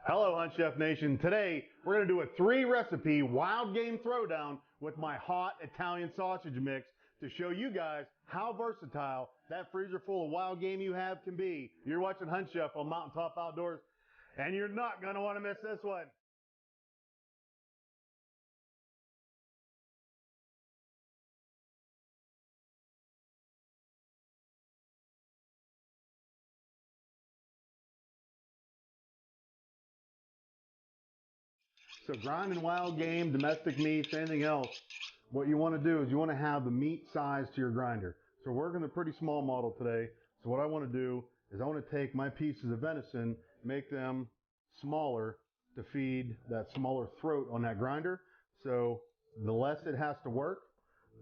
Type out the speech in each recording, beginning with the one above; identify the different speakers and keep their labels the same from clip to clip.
Speaker 1: Hello, HuntChef Nation. Today, we're going to do a 3-recipe wild game throwdown with my hot Italian sausage mix to show you guys how versatile that freezer full of wild game you have can be. You're watching HuntChef on Mountaintop Outdoors, and you're not going to want to miss this one. So grinding wild game, domestic meats, anything else, what you want to do is you want to have the meat size to your grinder. So we're working a pretty small model today. So what I want to do is I want to take my pieces of venison, make them smaller to feed that smaller throat on that grinder. So the less it has to work,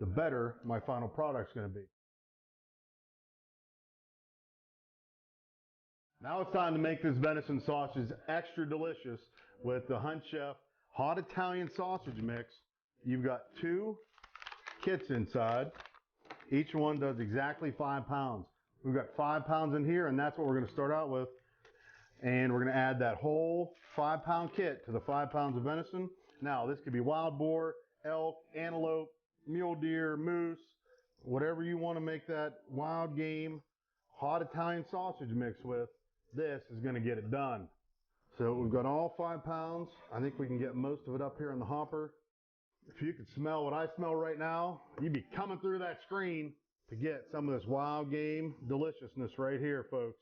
Speaker 1: the better my final product's going to be. Now it's time to make this venison sausage extra delicious with the HuntChef Hot Italian Sausage Mix. You've got 2 kits inside. Each one does exactly 5 pounds. We've got 5 pounds in here, and that's what we're going to start out with. And we're going to add that whole 5-pound kit to the 5 pounds of venison. Now, this could be wild boar, elk, antelope, mule deer, moose, whatever you want to make that wild game hot Italian sausage mix with. This is going to get it done. So we've got all 5 pounds. I think we can get most of it up here in the hopper. If you could smell what I smell right now, you'd be coming through that screen to get some of this wild game deliciousness right here, folks.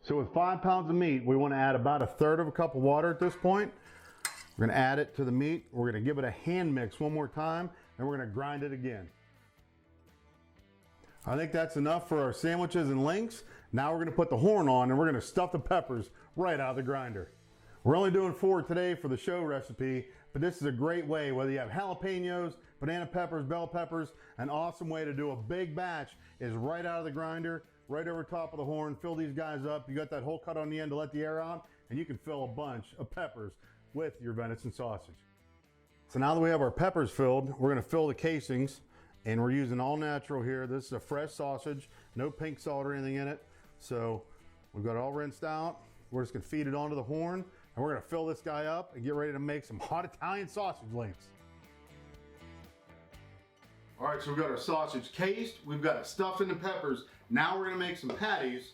Speaker 1: So with 5 pounds of meat, we want to add about 1/3 of a cup of water at this point. We're going to add it to the meat. We're going to give it a hand mix one more time, and we're going to grind it again. I think that's enough for our sandwiches and links. Now we're going to put the horn on, and we're going to stuff the peppers right out of the grinder. We're only doing 4 today for the show recipe, but this is a great way, whether you have jalapenos, banana peppers, bell peppers, an awesome way to do a big batch is right out of the grinder, right over top of the horn. Fill these guys up. You got that hole cut on the end to let the air out, and you can fill a bunch of peppers with your venison sausage. So now that we have our peppers filled, we're going to fill the casings, and we're using all natural here. This is a fresh sausage, no pink salt or anything in it. So we've got it all rinsed out. We're just going to feed it onto the horn, and we're going to fill this guy up and get ready to make some hot Italian sausage links. All right, so we've got our sausage cased. We've got it stuffed into peppers. Now we're going to make some patties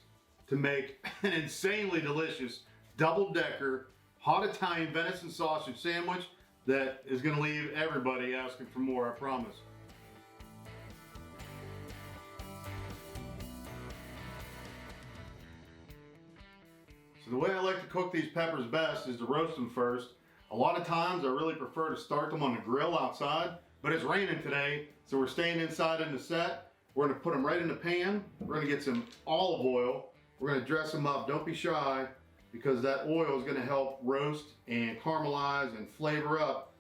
Speaker 1: to make an insanely delicious double-decker hot Italian venison sausage sandwich that is going to leave everybody asking for more, I promise. So the way I like to cook these peppers best is to roast them first. A lot of times I really prefer to start them on the grill outside, but it's raining today, so we're staying inside in the set. We're going to put them right in the pan. We're going to get some olive oil. We're going to dress them up. Don't be shy, because that oil is going to help roast and caramelize and flavor up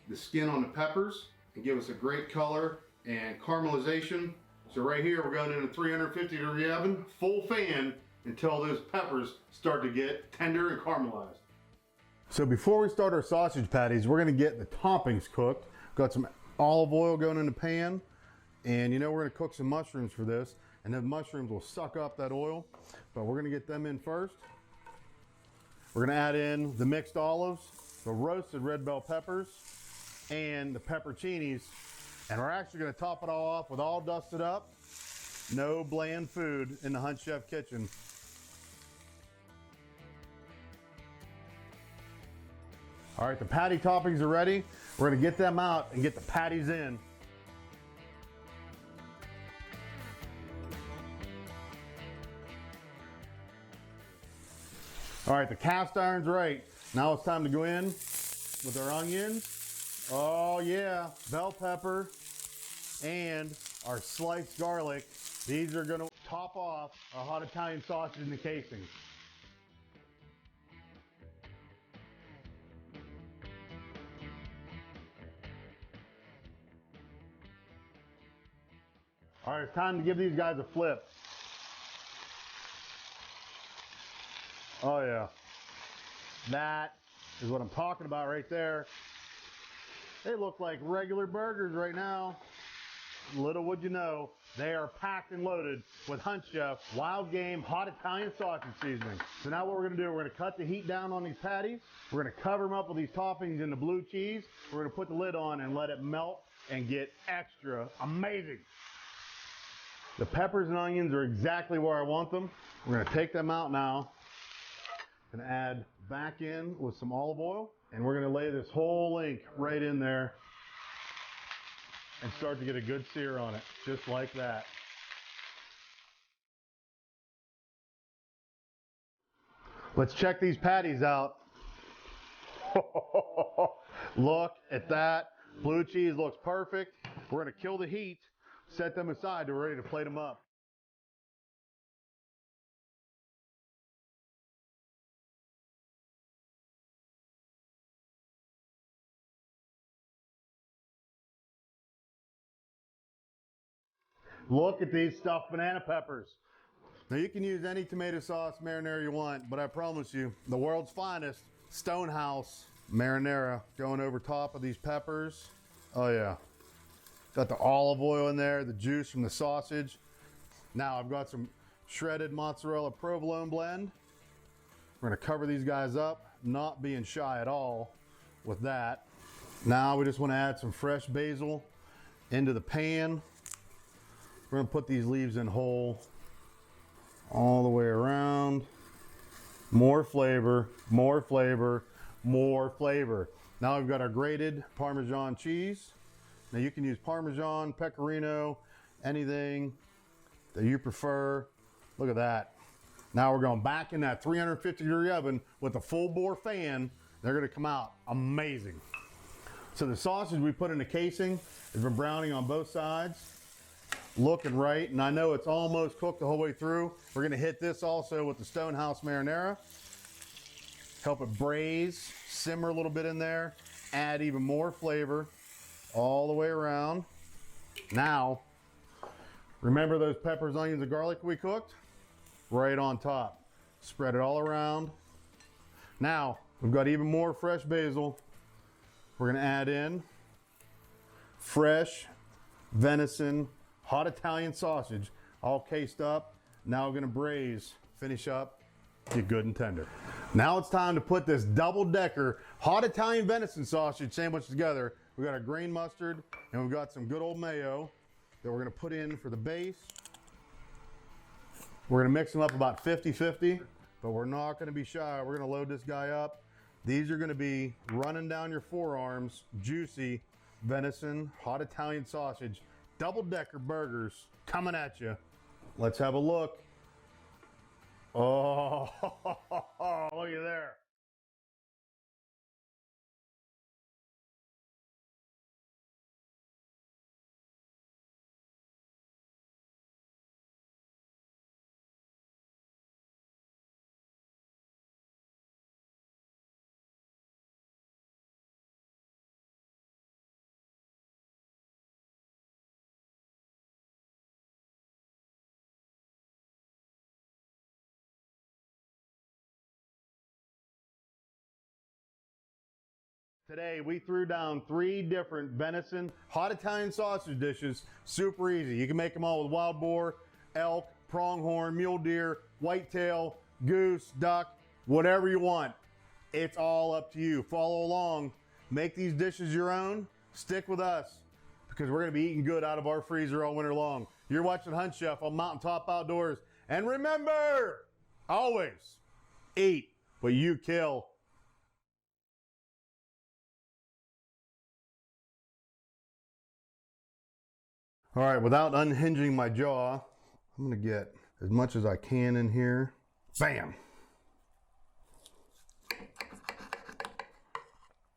Speaker 1: the skin on the peppers and give us a great color and caramelization. So right here we're going in a 350-degree oven, full fan, until those peppers start to get tender and caramelized. So before we start our sausage patties, we're going to get the toppings cooked. Got some olive oil going in the pan, and you know we're going to cook some mushrooms for this, and the mushrooms will suck up that oil, but we're going to get them in first. We're going to add in the mixed olives, the roasted red bell peppers, and the pepperoncinis. And we're actually going to top it all off with all dusted up. No bland food in the HuntChef kitchen. All right, the patty toppings are ready. We're going to get them out and get the patties in. All right, the cast iron's right. Now it's time to go in with our onions. Oh yeah, bell pepper and our sliced garlic. These are gonna top off our hot Italian sausage in the casing. All right, it's time to give these guys a flip. Oh yeah, that is what I'm talking about right there. They look like regular burgers right now. little would you know, they are packed and loaded with HuntChef Wild Game Hot Italian Sausage Seasoning. So now what we're gonna do, we're gonna cut the heat down on these patties. We're gonna cover them up with these toppings and the blue cheese. We're gonna put the lid on and let it melt and get extra amazing. The peppers and onions are exactly where I want them. We're gonna take them out now and add back in with some olive oil. And we're gonna lay this whole link right in there and start to get a good sear on it, just like that. Let's check these patties out. Look at that. Blue cheese looks perfect. We're gonna kill the heat, set them aside, we're ready to plate them up. Look at these stuffed banana peppers. Now you can use any tomato sauce marinara you want, but I promise you, the world's finest Stonehouse marinara going over top of these peppers. Oh yeah. Got the olive oil in there, the juice from the sausage. Now I've got some shredded mozzarella provolone blend. We're gonna cover these guys up, not being shy at all with that. Now we just wanna add some fresh basil into the pan. We're gonna put these leaves in whole all the way around. More flavor, more flavor, more flavor. Now we've got our grated Parmesan cheese. Now you can use Parmesan, Pecorino, anything that you prefer. Look at that. Now we're going back in that 350-degree oven with a full bore fan. They're gonna come out amazing. So the sausage we put in the casing has been browning on both sides, looking right, and I know it's almost cooked the whole way through. We're gonna hit this also with the Stonehouse marinara. Help it braise, simmer a little bit in there, add even more flavor all the way around. Now, remember those peppers, onions, and garlic we cooked? Right on top. Spread it all around. Now, we've got even more fresh basil. We're gonna add in fresh venison, hot Italian sausage, all cased up. Now we're gonna braise, finish up, get good and tender. Now it's time to put this double-decker hot Italian venison sausage sandwich together. We got our green mustard and we've got some good old mayo that we're gonna put in for the base. We're gonna mix them up about 50-50, but we're not gonna be shy. We're gonna load this guy up. These are gonna be running down your forearms, juicy venison, hot Italian sausage, double-decker burgers coming at you. Let's have a look. Oh, look at there. Today we threw down 3 different venison hot Italian sausage dishes, super easy. You can make them all with wild boar, elk, pronghorn, mule deer, whitetail, goose, duck, whatever you want. It's all up to you. Follow along, make these dishes your own, stick with us because we're gonna be eating good out of our freezer all winter long. You're watching HuntChef on Mountaintop Outdoors. And remember, always eat what you kill. All right, without unhinging my jaw, I'm gonna get as much as I can in here. Bam!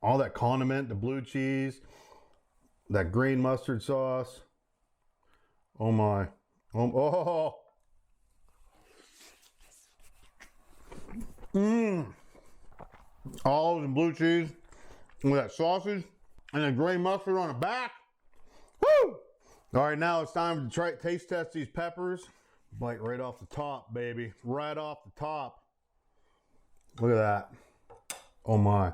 Speaker 1: All that condiment, the blue cheese, that green mustard sauce. Oh my. Oh. Mmm. Olives and blue cheese with that sausage and the green mustard on the back. Woo! All right, now it's time to taste test these peppers. Bite right off the top, baby. Right off the top. Look at that. Oh my.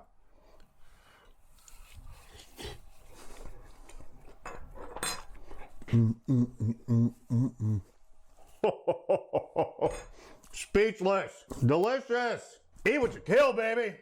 Speaker 1: Speechless. Delicious. Eat what you kill, baby.